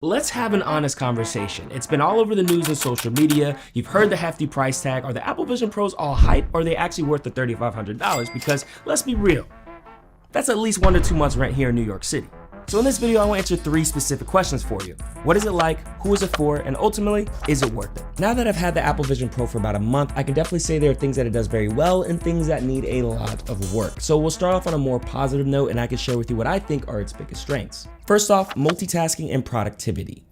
Let's have an honest conversation. It's been all over the news and social media. You've heard the hefty price tag. Are the Apple Vision Pros all hype, or are they actually worth the $3,500? Because let's be real, that's at least 1 to 2 months rent here in New York City. So in this video, I want to answer 3 specific questions for you. What is it like? Who is it for? And ultimately, is it worth it? Now that I've had the Apple Vision Pro for about a month, I can definitely say there are things that it does very well and things that need a lot of work. So we'll start off on a more positive note, and I can share with you what I think are its biggest strengths. First off, multitasking and productivity.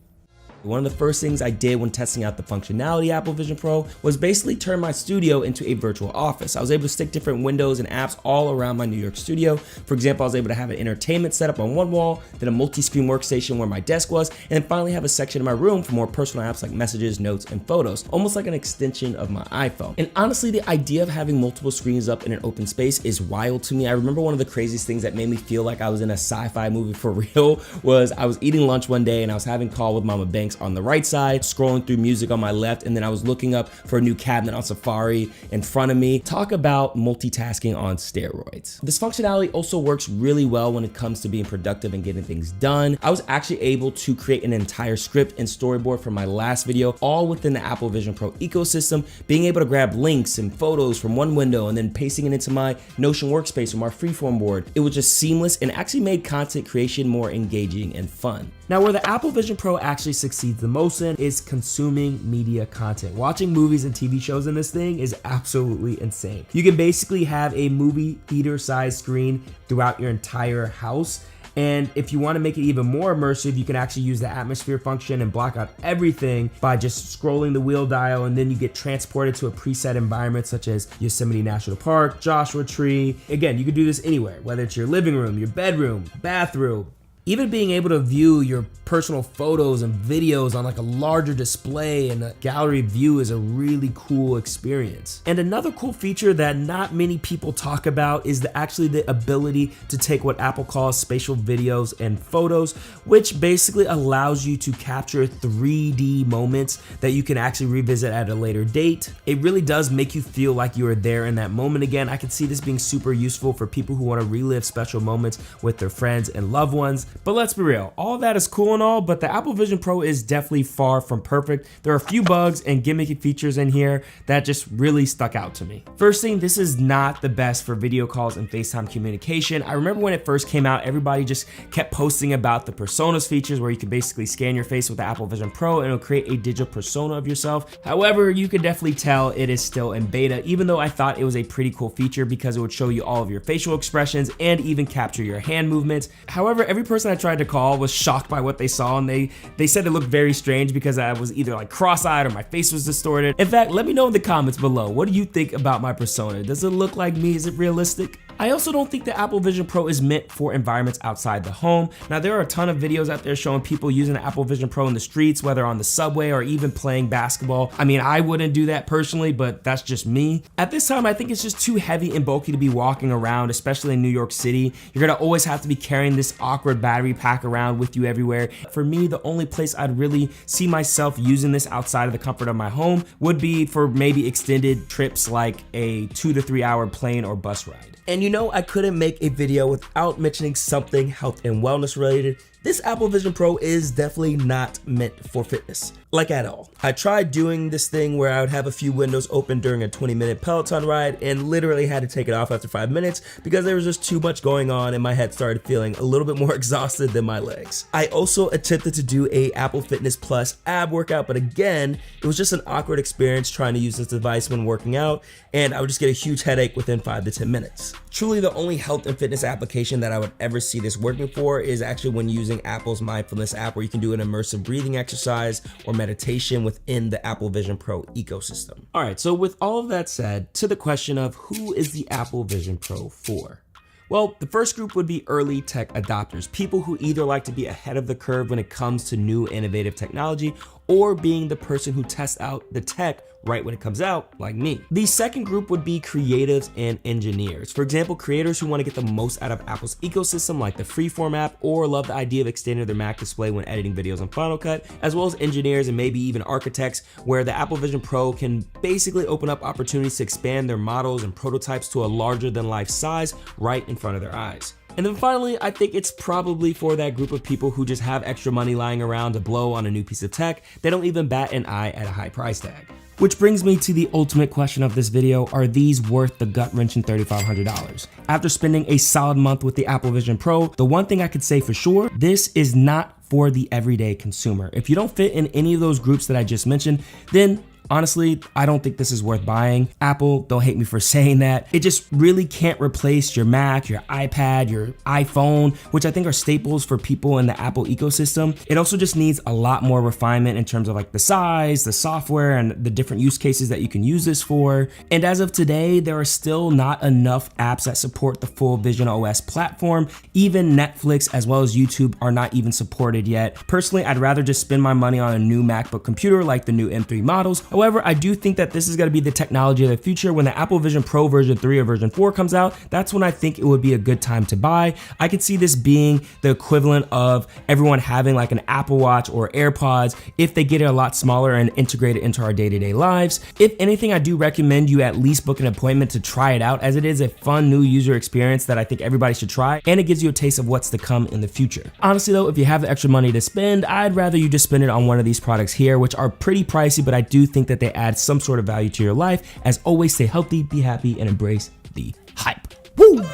One of the first things I did when testing out the functionality Apple Vision Pro was basically turn my studio into a virtual office. I was able to stick different windows and apps all around my New York studio. For example, I was able to have an entertainment setup on one wall, then a multi-screen workstation where my desk was, and then finally have a section in my room for more personal apps like messages, notes, and photos, almost like an extension of my iPhone. And honestly, the idea of having multiple screens up in an open space is wild to me. I remember one of the craziest things that made me feel like I was in a sci-fi movie for real was I was eating lunch one day and I was having a call with Mama Banks on the right side, scrolling through music on my left, and then I was looking up for a new cabinet on Safari in front of me. Talk about multitasking on steroids. This functionality also works really well when it comes to being productive and getting things done. I was actually able to create an entire script and storyboard for my last video, all within the Apple Vision Pro ecosystem, being able to grab links and photos from one window and then pasting it into my Notion workspace or my freeform board. It was just seamless and actually made content creation more engaging and fun. Now, where the Apple Vision Pro actually succeeds the most in is consuming media content. Watching movies and TV shows in this thing is absolutely insane. You can basically have a movie theater size screen throughout your entire house. And if you want to make it even more immersive, you can actually use the atmosphere function and block out everything by just scrolling the wheel dial, and then you get transported to a preset environment such as Yosemite National Park, Joshua Tree. Again, you can do this anywhere, whether it's your living room, your bedroom, bathroom. Even being able to view your personal photos and videos on like a larger display and a gallery view is a really cool experience. And another cool feature that not many people talk about is the ability to take what Apple calls spatial videos and photos, which basically allows you to capture 3D moments that you can actually revisit at a later date. It really does make you feel like you are there in that moment again. I can see this being super useful for people who want to relive special moments with their friends and loved ones. But let's be real, all that is cool and all, but the Apple Vision Pro is definitely far from perfect. There are a few bugs and gimmicky features in here that just really stuck out to me. First thing, this is not the best for video calls and FaceTime communication. I remember when it first came out, everybody just kept posting about the personas features where you can basically scan your face with the Apple Vision Pro and it'll create a digital persona of yourself. However, you can definitely tell it is still in beta, even though I thought it was a pretty cool feature because it would show you all of your facial expressions and even capture your hand movements. However, every person I tried to call was shocked by what they saw, and they said it looked very strange because I was either like cross-eyed or my face was distorted. In fact, let me know in the comments below, what do you think about my persona? Does it look like me? Is it realistic? I also don't think the Apple Vision Pro is meant for environments outside the home. Now, there are a ton of videos out there showing people using the Apple Vision Pro in the streets, whether on the subway or even playing basketball. I mean, I wouldn't do that personally, but that's just me. At this time, I think it's just too heavy and bulky to be walking around, especially in New York City. You're gonna always have to be carrying this awkward battery pack around with you everywhere. For me, the only place I'd really see myself using this outside of the comfort of my home would be for maybe extended trips like a 2 to 3 hour plane or bus ride. And you know, I couldn't make a video without mentioning something health and wellness related. This Apple Vision Pro is definitely not meant for fitness, like at all. I tried doing this thing where I would have a few windows open during a 20-minute Peloton ride and literally had to take it off after 5 minutes because there was just too much going on and my head started feeling a little bit more exhausted than my legs. I also attempted to do a Apple Fitness Plus ab workout, but again, it was just an awkward experience trying to use this device when working out, and I would just get a huge headache within 5 to 10 minutes. Truly, the only health and fitness application that I would ever see this working for is actually when using Apple's mindfulness app, where you can do an immersive breathing exercise or meditation within the Apple Vision Pro ecosystem. All right, so with all of that said, to the question of who is the Apple Vision Pro for? Well, the first group would be early tech adopters, people who either like to be ahead of the curve when it comes to new innovative technology or being the person who tests out the tech right when it comes out, like me. The second group would be creatives and engineers. For example, creators who want to get the most out of Apple's ecosystem, like the Freeform app, or love the idea of extending their Mac display when editing videos on Final Cut, as well as engineers and maybe even architects, where the Apple Vision Pro can basically open up opportunities to expand their models and prototypes to a larger than life size right in front of their eyes. And then finally, I think it's probably for that group of people who just have extra money lying around to blow on a new piece of tech. They don't even bat an eye at a high price tag. Which brings me to the ultimate question of this video: are these worth the gut-wrenching $3,500? After spending a solid month with the Apple Vision Pro, the one thing I could say for sure, this is not for the everyday consumer. If you don't fit in any of those groups that I just mentioned, then honestly, I don't think this is worth buying. Apple, don't hate me for saying that. It just really can't replace your Mac, your iPad, your iPhone, which I think are staples for people in the Apple ecosystem. It also just needs a lot more refinement in terms of like the size, the software, and the different use cases that you can use this for. And as of today, there are still not enough apps that support the full Vision OS platform. Even Netflix as well as YouTube are not even supported yet. Personally, I'd rather just spend my money on a new MacBook computer like the new M3 models. However, I do think that this is going to be the technology of the future. When the Apple Vision Pro version 3 or version 4 comes out, that's when I think it would be a good time to buy. I could see this being the equivalent of everyone having like an Apple Watch or AirPods if they get it a lot smaller and integrate it into our day-to-day lives. If anything, I do recommend you at least book an appointment to try it out, as it is a fun new user experience that I think everybody should try, and it gives you a taste of what's to come in the future. Honestly though, if you have the extra money to spend, I'd rather you just spend it on one of these products here, which are pretty pricey, but I do think that they add some sort of value to your life. As always, stay healthy, be happy, and embrace the hype. Woo!